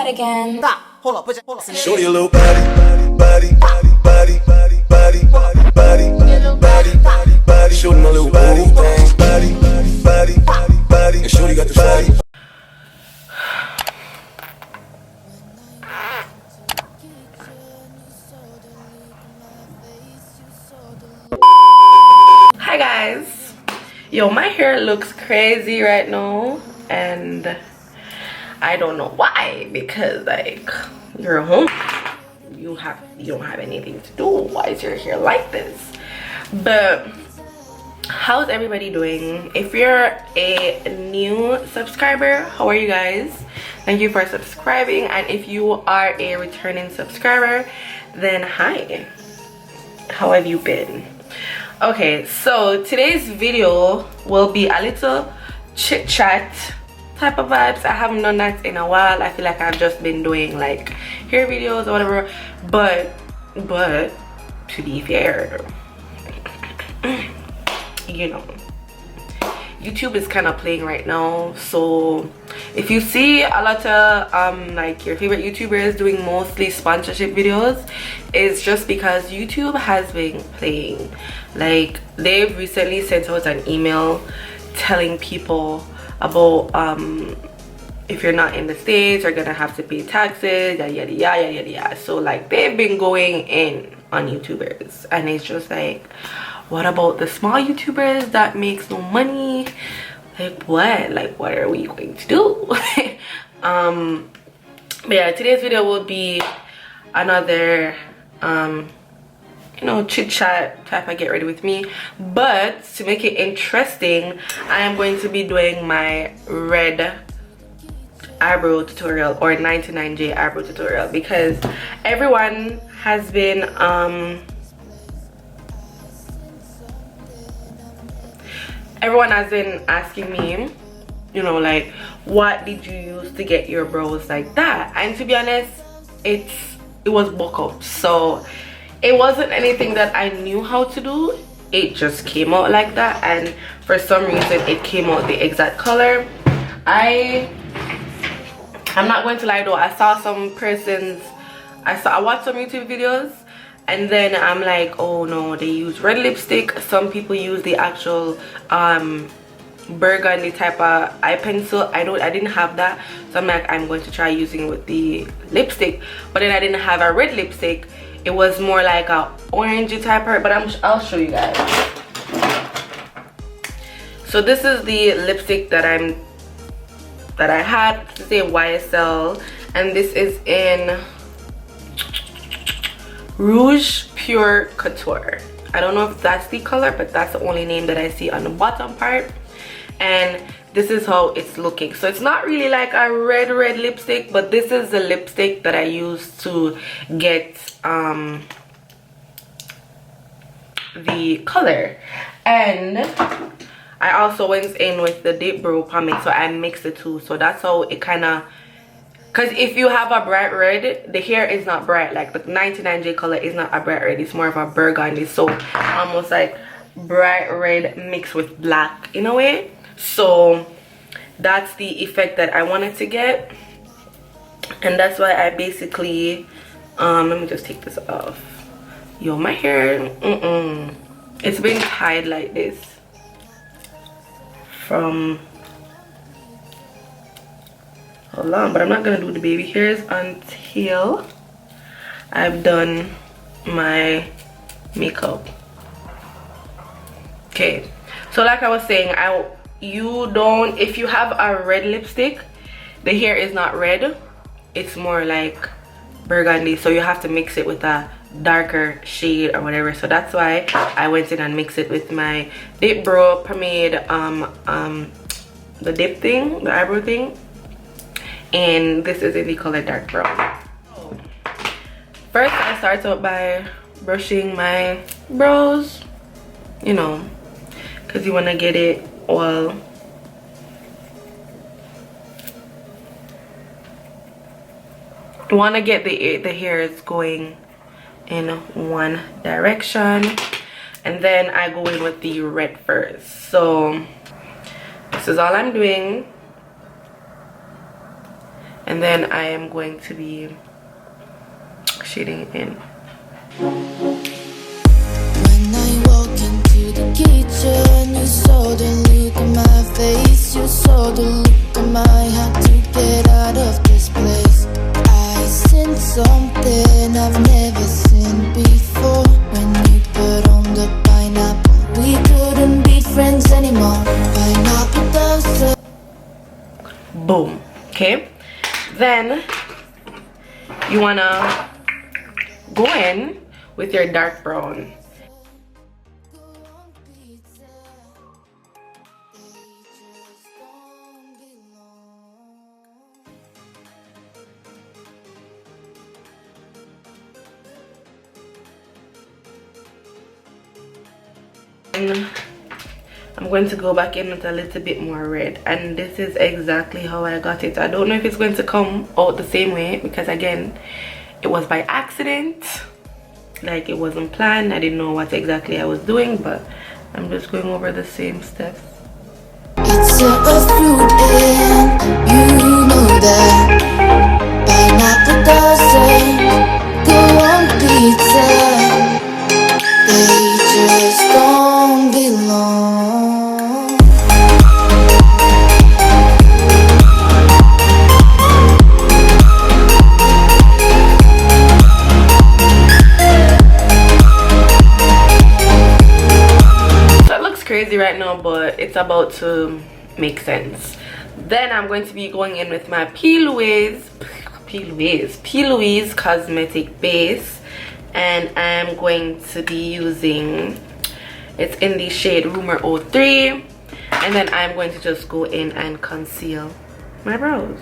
that again. Stop. Hold up. Show your little body, body, body, body, body, body, body, body, body. Show them a little body, body, body, body, body. And Shorty got the body. Hi guys, yo, my hair looks crazy right now and I don't know why, because like you're home, you don't have anything to do. Why is your hair like this? But how's everybody doing? If you're a new subscriber, how are you guys? Thank you for subscribing, and if you are a returning subscriber, then hi, how have you been? Okay, so today's video will be a little chit chat type of vibes. I haven't done that in a while. I feel like I've just been doing like hair videos or whatever, but to be fair, you know, YouTube is kind of playing right now. So if you see a lot of like your favorite YouTubers doing mostly sponsorship videos, it's just because YouTube has been playing. Like they've recently sent out an email telling people about if you're not in the States, you're gonna have to pay taxes, yada yada yada yada yada. So like they've been going in on YouTubers, and it's just like, what about the small YouTubers that makes no money? Like what are we going to do? But yeah, today's video will be another you know, chit chat type of get ready with me, but to make it interesting, I am going to be doing my red eyebrow tutorial, or 99J eyebrow tutorial, because everyone has been asking me, you know, like, what did you use to get your brows like that? And to be honest, it was bulk up, so it wasn't anything that I knew how to do. It just came out like that, and for some reason it came out the exact color. I'm not going to lie though, I watched some YouTube videos, and then I'm like, oh no, they use red lipstick. Some people use the actual burgundy type of eye pencil. I didn't have that, so I'm like, I'm going to try using it with the lipstick. But then I didn't have a red lipstick, it was more like a orangey type of, but I'll show you guys. So this is the lipstick that I had. This is a YSL, and this is in Rouge Pure Couture. I don't know if that's the color, but that's the only name that I see on the bottom part. And this is how it's looking. So it's not really like a red lipstick, but this is the lipstick that I used to get the color. And I also went in with the deep brow pomade, so I mixed the two. So that's how it kind of, because if you have a bright red, the hair is not bright. Like the 99J color is not a bright red, it's more of a burgundy, so almost like bright red mixed with black in a way. So that's the effect that I wanted to get, and that's why I basically let me just take this off. Yo, my hair it's been tied like this from, hold on, but I'm not gonna do the baby hairs until I've done my makeup. Okay, so like I was saying, if you have a red lipstick, the hair is not red, it's more like burgundy, so you have to mix it with a darker shade or whatever. So that's why I went in and mixed it with my dip brow pomade, the dip thing, the eyebrow thing, and this is in the color dark brown. First I start out by brushing my brows, you know, because you want to get it all you want to get the hairs going in one direction, and then I go in with the red first. So this is all I'm doing, and then I am going to be shading it in. When I walk into the kitchen, you saw the look on my face, you saw the look on my heart to get out of this place. I seen something I've never seen before. When you put on the pineapple, we couldn't be friends anymore. Pineapple does. Boom. Okay, then you wanna go in with your dark brown. And I'm going to go back in with a little bit more red, and this is exactly how I got it. I don't know if it's going to come out the same way because again it was by accident, like it wasn't planned. I didn't know what exactly I was doing, but I'm just going over the same steps. It's a fruit and you know that pineapple doesn't go on pizza. They just don't belong. So it looks crazy right now, but it's about to make sense. Then I'm going to be going in with my P. Louise cosmetic base, and I'm going to be using, it's in the shade Rumor 03, and then I'm going to just go in and conceal my brows.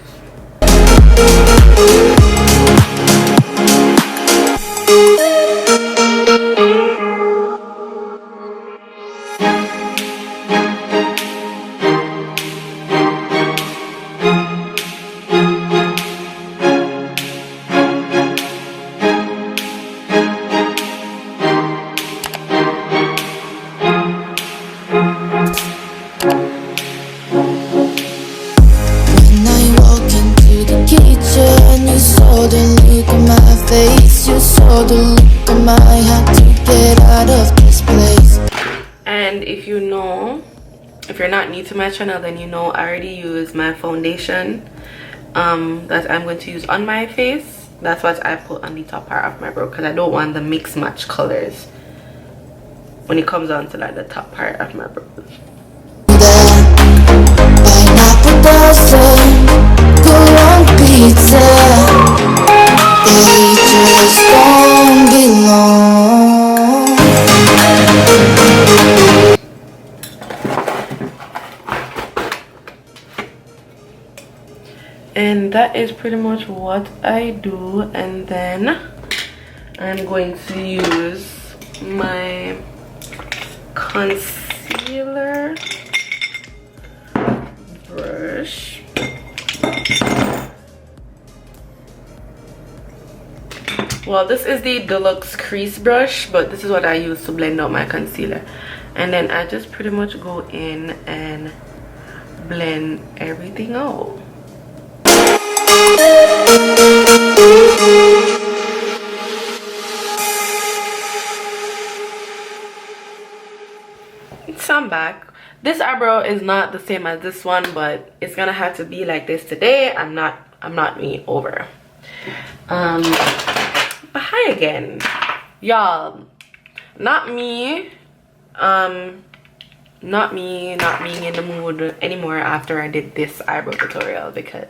And if you're not new to my channel, then you know I already use my foundation that I'm going to use on my face. That's what I put on the top part of my brow because I don't want the mix match colors when it comes on to like the top part of my brows. Pineapple doesn't go on pizza. They just don't belong. And that is pretty much what I do, and then I'm going to use my concealer brush. Well, this is the Deluxe crease brush, but this is what I use to blend out my concealer, and then I just pretty much go in and blend everything out. So I'm back. This eyebrow is not the same as this one, but it's gonna have to be like this today. I'm not me over. But hi again, y'all. Not me in the mood anymore after I did this eyebrow tutorial, because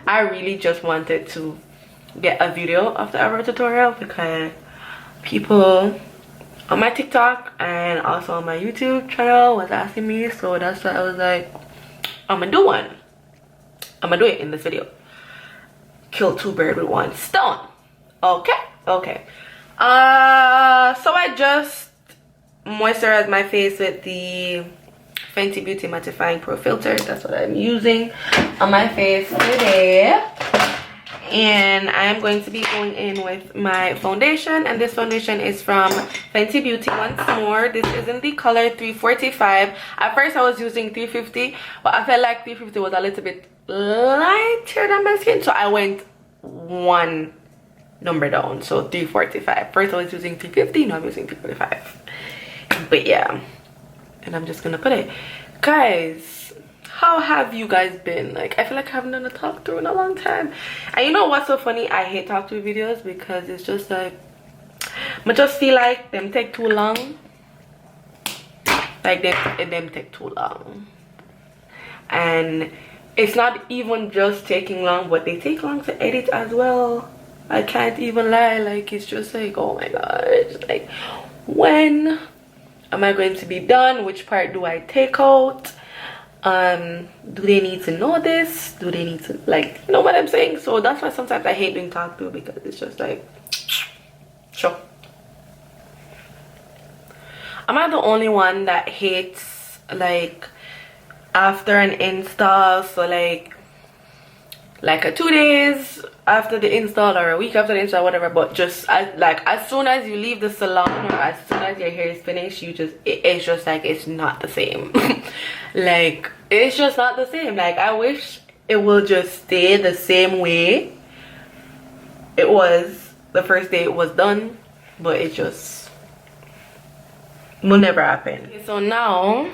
I really just wanted to get a video of the eyebrow tutorial because people on my TikTok and also on my YouTube channel was asking me, so that's why I was like, I'm gonna do one. I'm gonna do it in this video. Kill two birds with one stone. Okay. So I just moisturized my face with the Fenty Beauty Mattifying Pro Filter. That's what I'm using on my face today. And I'm going to be going in with my foundation, and this foundation is from Fenty Beauty once more. This is in the color 345. At first I was using 350, but I felt like 350 was a little bit lighter than my skin, so I went one number down, so 345. First I was using 350, now I'm using 345. But yeah, and I'm just gonna put it. Guys, how have you guys been? Like, I feel like I haven't done a talk through in a long time. And you know what's so funny? I hate talk through videos because it's just like, I just feel like them take too long. Like them take too long. And it's not even just taking long, but they take long to edit as well. I can't even lie. Like, it's just like, oh my gosh, like, when am I going to be done? Which part do I take out? Do they need to know this? Do they need to, like, you know what I'm saying? So that's why sometimes I hate doing talk through, because it's just like, sure. Am I the only one that hates, like, after an install? So like a 2 days after the install or a week after the install, whatever, but just like as soon as you leave the salon or as soon as your hair is finished, you just it's just like, it's not the same. Like, it's just not the same. Like, I wish it will just stay the same way it was the first day it was done, but it just will never happen. Okay, so now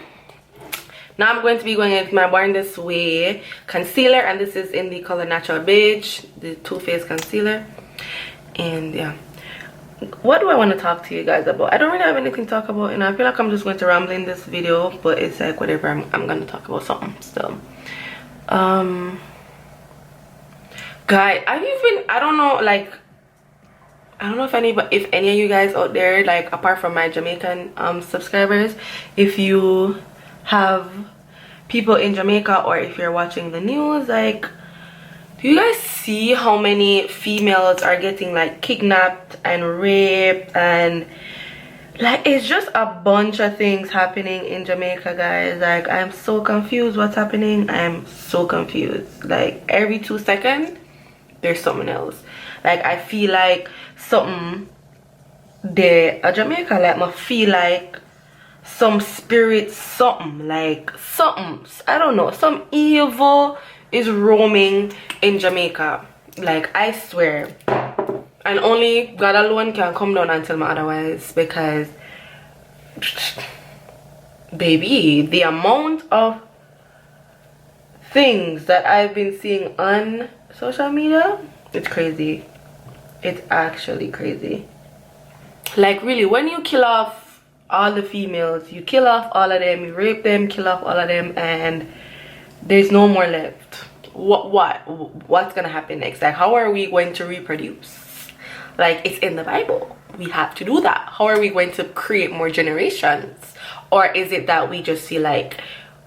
I'm going to be going in with my Born This Way concealer, and this is in the color Natural Beige, the Too Faced concealer. And yeah, what do I want to talk to you guys about? I don't really have anything to talk about, and I feel like I'm just going to ramble in this video, but it's like whatever. I'm going to talk about something still. Guys, I don't know, like, I don't know if any of you guys out there, like, apart from my Jamaican subscribers, if you have people in Jamaica or if you're watching the news, like, do you guys see how many females are getting, like, kidnapped and raped, and like, it's just a bunch of things happening in Jamaica, guys. Like, I'm so confused what's happening. I'm so confused. Like, every 2 seconds there's something else. Like, I feel like something there at Jamaica, like, I feel like some spirit, something, like, something, I don't know, some evil is roaming in Jamaica. Like, I swear. And only God alone can come down and tell me otherwise, because baby, the amount of things that I've been seeing on social media, it's crazy. It's actually crazy. Like, really, when you kill off all the females, you kill off all of them, you rape them, kill off all of them, and there's no more left. What's gonna happen next? Like, how are we going to reproduce? Like, it's in the Bible, we have to do that. How are we going to create more generations? Or is it that we just feel like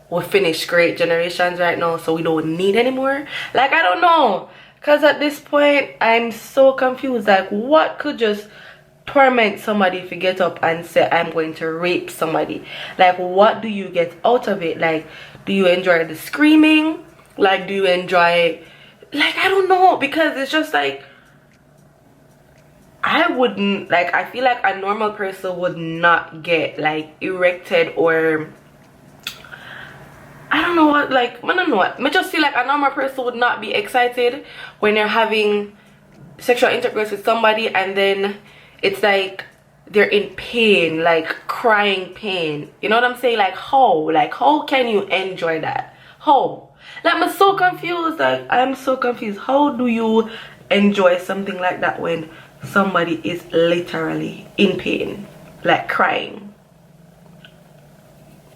we're finished great generations right now, so we don't need anymore? Like, I don't know, because at this point I'm so confused. Like, what could just torment somebody if you get up and say, I'm going to rape somebody? Like, what do you get out of it? Like, do you enjoy the screaming? Like, do you enjoy, like, I don't know, because it's just like, I wouldn't, like, I feel like a normal person would not get, like, erected, or I don't know what, like, I don't know what, I just feel like a normal person would not be excited when they're having sexual intercourse with somebody, and then it's like they're in pain, like crying pain. You know what I'm saying? Like, how can you enjoy that? How? Like, I'm so confused. Like, I'm so confused. How do you enjoy something like that when somebody is literally in pain, like crying?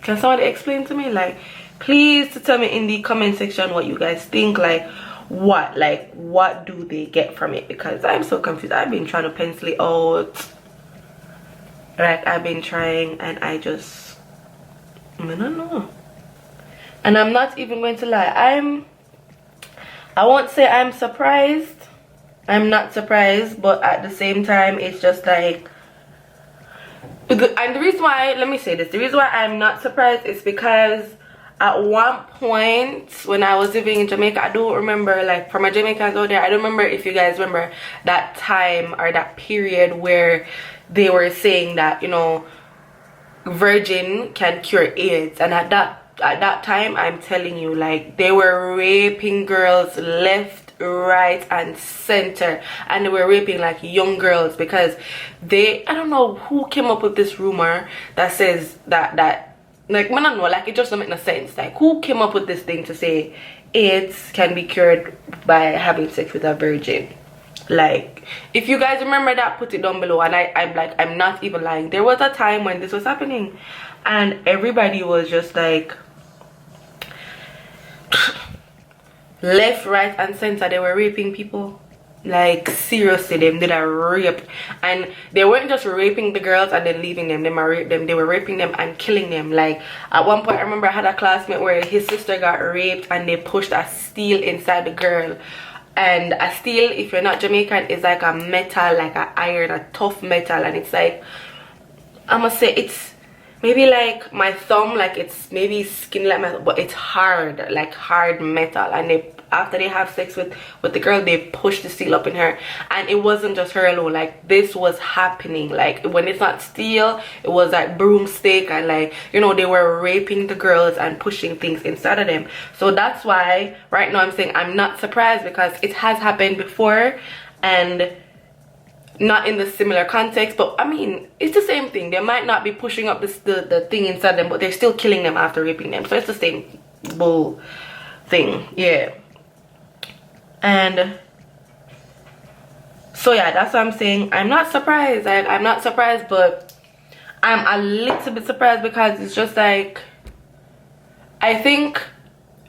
Can somebody explain to me? Like, please tell me in the comment section what you guys think. Like, what do they get from it? Because I'm so confused. I've been trying to pencil it out. Like, I've been trying, and I don't know. And I'm not even going to lie, I won't say I'm surprised. I'm not surprised, but at the same time, it's just like, and the reason why, let me say this, the reason why I'm not surprised is because at one point when I was living in Jamaica, I don't remember, like, for my Jamaicans out there, I don't remember if you guys remember that time or that period where they were saying that, you know, virgin can cure AIDS, and at that at that time, I'm telling you, like, they were raping girls left, right, and center, and they were raping like young girls because I don't know who came up with this rumor that says that like, I don't know, like, it just don't make no sense. Like, who came up with this thing to say AIDS can be cured by having sex with a virgin? Like, if you guys remember that, put it down below. And I'm not even lying, there was a time when this was happening and everybody was just like left, right, and center, they were raping people. Like, seriously, them did a rape, and they weren't just raping the girls and then leaving them. They were raping them and killing them. Like, at one point, I remember I had a classmate where his sister got raped and they pushed a steel inside the girl. And a steel, if you're not Jamaican, is like a metal, like an iron, a tough metal, and it's like, I must say, it's maybe like my thumb, like it's maybe skin like metal, but it's hard, like hard metal. And after they have sex with the girl, they push the steel up in her. And it wasn't just her alone, like, this was happening. Like, when it's not steel, it was like broomstick, and like, you know, they were raping the girls and pushing things inside of them. So that's why right now I'm saying I'm not surprised, because it has happened before, and not in the similar context, but I mean, it's the same thing. They might not be pushing up the thing inside them, but they're still killing them after raping them. So it's the same bull thing, yeah. And so yeah, that's what I'm saying. I'm not surprised. I'm not surprised, but I'm a little bit surprised, because it's just like, I think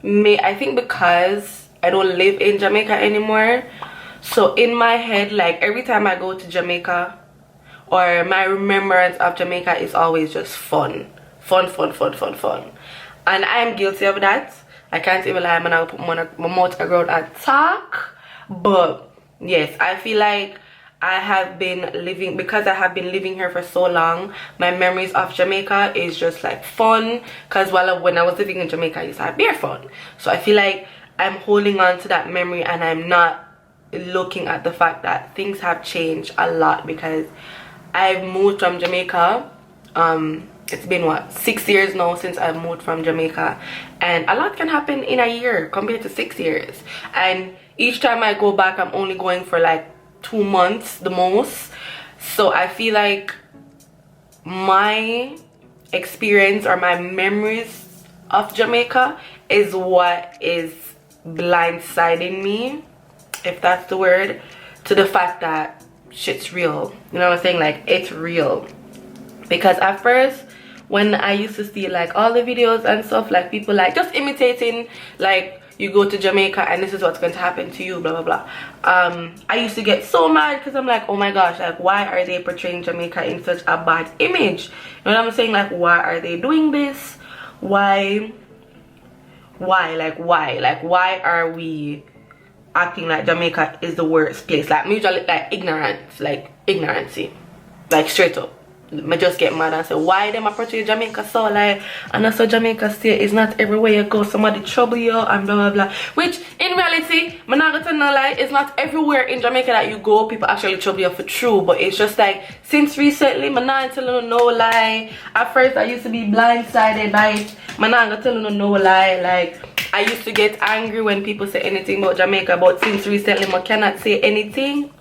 because I don't live in Jamaica anymore, so in my head, like, every time I go to Jamaica, or my remembrance of Jamaica is always just fun. And I'm guilty of that. I can't even lie, I'm gonna put my mouth around and talk. But yes, I feel like I have been living, because I have been living here for so long, my memories of Jamaica is just like fun. Because when I was living in Jamaica, I used to have beer fun. So I feel like I'm holding on to that memory, and I'm not looking at the fact that things have changed a lot, because I've moved from Jamaica. It's been what, 6 years now since I've moved from Jamaica, and a lot can happen in a year compared to 6 years. And each time I go back, I'm only going for like 2 months the most. So I feel like my experience or my memories of Jamaica is what is blindsiding me, if that's the word, to the fact that shit's real. You know what I'm saying? Like, it's real. Because at first, when I used to see like all the videos and stuff, like people like just imitating, like, you go to Jamaica and this is what's going to happen to you, blah blah blah, I used to get so mad, because I'm like, oh my gosh, like, why are they portraying Jamaica in such a bad image? You know what I'm saying? Like, why are they doing this? Why are we acting like Jamaica is the worst place? Like, mutually, like, ignorancy, like, straight up. I just get mad and say, why them approaching Jamaica so, like, and also Jamaica state is not everywhere you go, somebody trouble you and blah blah blah. Which in reality, I'm not gonna tell no lie, it's not everywhere in Jamaica that you go people actually trouble you for true. But it's just like, since recently, I'm not telling no lie. At first I used to be blindsided by it. I'm not gonna tell no lie. Like, I used to get angry when people say anything about Jamaica, but since recently I cannot say anything.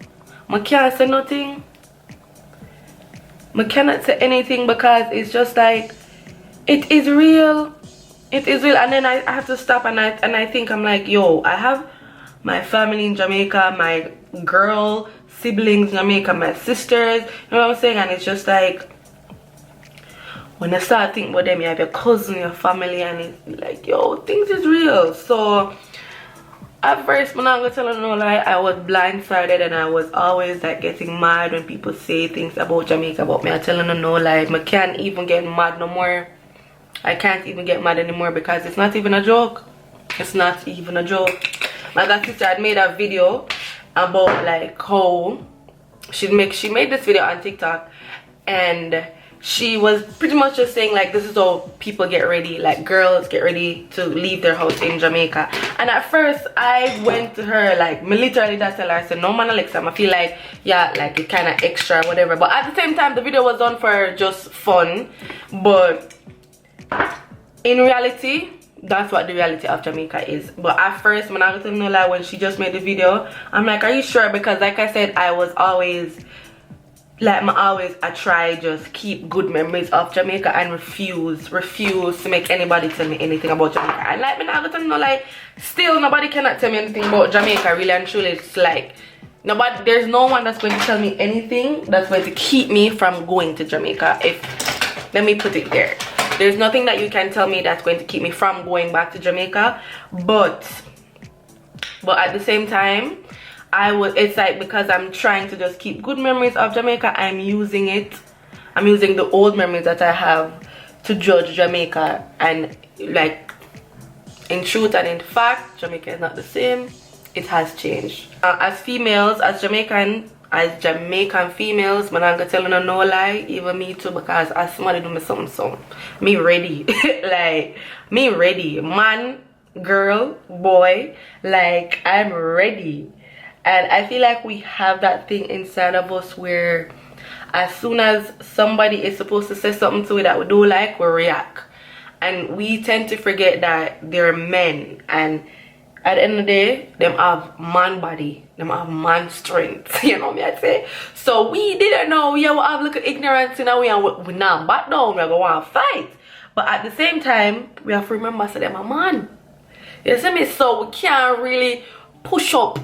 I can't say nothing. I cannot say anything, because it's just like, it is real. It is real. And then I have to stop and I think, I'm like, yo, I have my family in Jamaica, my girl siblings in Jamaica, my sisters, you know what I'm saying? And it's just like, when I start thinking about them, you have your cousin, your family, and it's like, yo, things is real. So at first, I'm not gonna tell you no lie, I was blindsided, and I was always like getting mad when people say things about Jamaica about me. I tell you no lie, I can't even get mad no more. I can't even get mad anymore, because it's not even a joke. It's not even a joke. My god sister had made a video about like how she made this video on TikTok, and she was pretty much just saying like, this is how people get ready, like girls get ready to leave their house in Jamaica. And at first I went to her, like, me literally that tell her, I said, no man, Alexa, I feel like, yeah, like it kind of extra whatever, but at the same time the video was done for just fun. But in reality, that's what the reality of Jamaica is. But at first, when I was telling no lie, when she just made the video, I'm like, are you sure? Because like I said, I was always like, I try just keep good memories of Jamaica and refuse to make anybody tell me anything about Jamaica. And like, I was telling no lie, still nobody cannot tell me anything about Jamaica, really and truly. It's like nobody, there's no one that's going to tell me anything that's going to keep me from going to Jamaica. If, let me put it there, there's nothing that you can tell me that's going to keep me from going back to Jamaica. But at the same time, it's like, because I'm trying to just keep good memories of Jamaica, I'm using the old memories that I have to judge Jamaica. And like, in truth and in fact, Jamaica is not the same. It has changed. As females, as Jamaican females, man, I'm gonna tell you no lie, even me too, because as somebody do me something, so me ready. Like, me ready, man, girl, boy, like, I'm ready. And I feel like we have that thing inside of us where as soon as somebody is supposed to say something to it that we do like, we react. And we tend to forget that they're men, and at the end of the day, them have man body, them have man strength, you know me I say. So we didn't know, yeah, we have a little ignorance in our way, and we not back down, we're going to fight. But at the same time, we have to remember, so them a man. You see me? So we can't really push up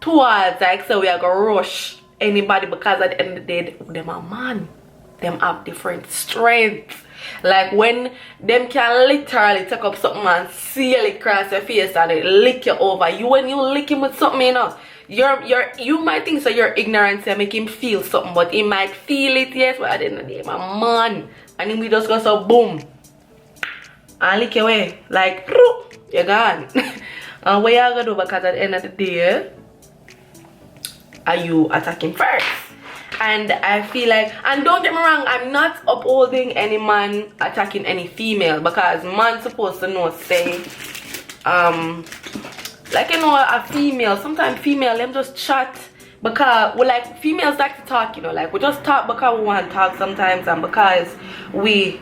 towards, like, so we are going to rush anybody, because at the end of the day, them a man. Them have different strengths. Like, when them can literally take up something and seal it across your face and it lick you over. When you lick him with something, you know, you might think so your ignorance and make him feel something, but he might feel it, yes, but at the end of the day, my man. And then we just go so boom and lick you away. Like, you're gone. And what you gonna do? Because at the end of the day, are you attacking first? And I feel like, and don't get me wrong, I'm not upholding any man attacking any female, because man's supposed to know, say, like, you know, a female, sometimes female, them just chat, because we like, females like to talk, you know, like, we just talk because we want to talk sometimes, and because we,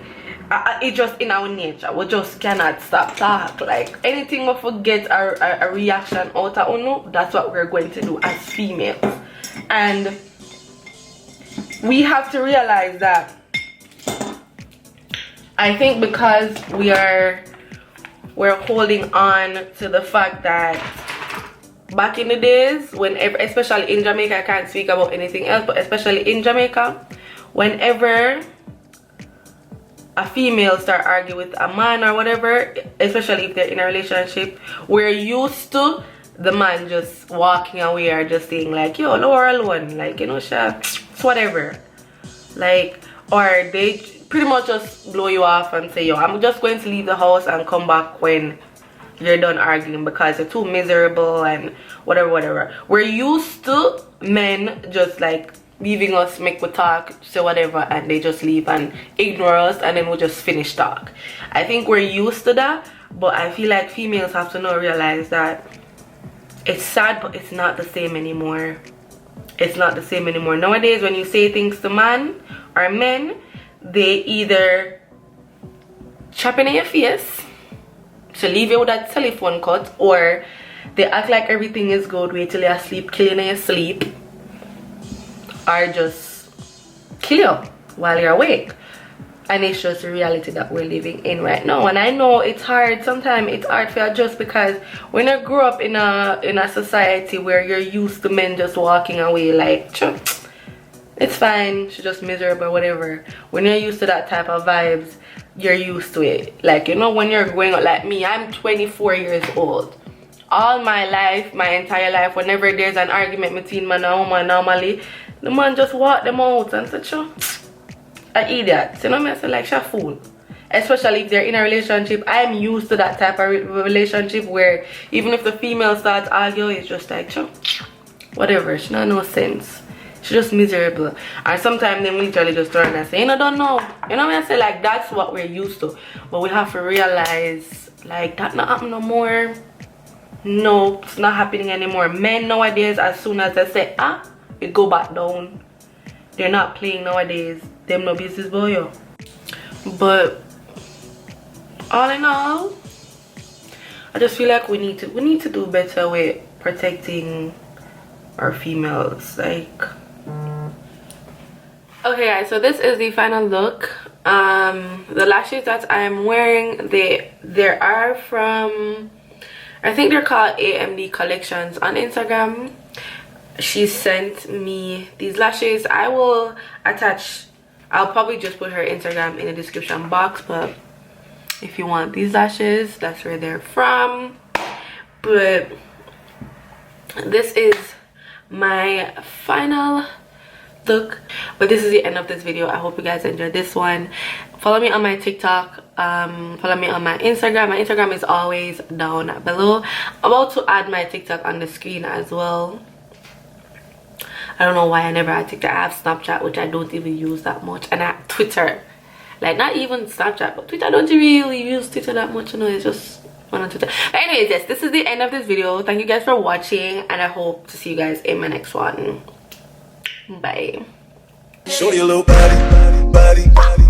it's just in our nature, we just cannot stop talk. Like, anything we forget a reaction out of uno, that's what we're going to do as females. And we have to realize that, I think, because we're holding on to the fact that back in the days, whenever, especially in Jamaica, I can't speak about anything else, but especially in Jamaica, whenever a female start arguing with a man or whatever, especially if they're in a relationship, we're used to the man just walking away or just saying like, yo, lower alone, like, you know, it's whatever, like, or they pretty much just blow you off and say, yo, I'm just going to leave the house and come back when you're done arguing because you're too miserable and whatever. We're used to men just like leaving us, make we talk, say whatever, and they just leave and ignore us, and then we'll just finish talk. I think we're used to that, but I feel like females have to now realize that it's sad, but it's not the same anymore. It's not the same anymore. Nowadays, when you say things to man or men, they either chop in your face to leave you with that telephone cut, or they act like everything is good, wait till you're asleep, killing in your sleep, or just kill you while you're awake. And it's just the reality that we're living in right now. And I know it's hard, sometimes it's hard for adjust, because when you grow up in a society where you're used to men just walking away like, it's fine, she's just miserable, whatever. When you're used to that type of vibes, you're used to it. Like, you know, when you're growing up, like me, I'm 24 years old. All my life, my entire life, whenever there's an argument between man and woman, normally the man just walk them out and say, an idiot. You know me, I say, like, a fool. Especially if they're in a relationship. I'm used to that type of relationship where even if the female starts arguing, it's just like, whatever, she not no sense. She's just miserable. And sometimes they literally just turn and say, I don't know. You know what I say? Like, that's what we're used to. But we have to realize, like, that not happen no more. No, it's not happening anymore. Men nowadays, as soon as they say, it go back down. They're not playing nowadays. Them no business boy, yo. But all in all, I just feel like we need to do better with protecting our females. Like, okay guys, so this is the final look. The lashes that I'm wearing, they are from, I think they're called amdcollections on Instagram. She sent me these lashes. I'll probably just put her Instagram in the description box, but if you want these lashes, that's where they're from. But this is my final look. But this is the end of this video. I hope you guys enjoyed this one. Follow me on my TikTok, follow me on my Instagram. My Instagram is always down below. I'm about to add my TikTok on the screen as well. I don't know why I never had TikTok. I have Snapchat, which I don't even use that much, and I have Twitter. Like, not even Snapchat, but Twitter. I don't really use Twitter that much, you know. It's just one on Twitter. But anyways, yes, this is the end of this video. Thank you guys for watching, and I hope to see you guys in my next one. Bye. Show your little body, body, body.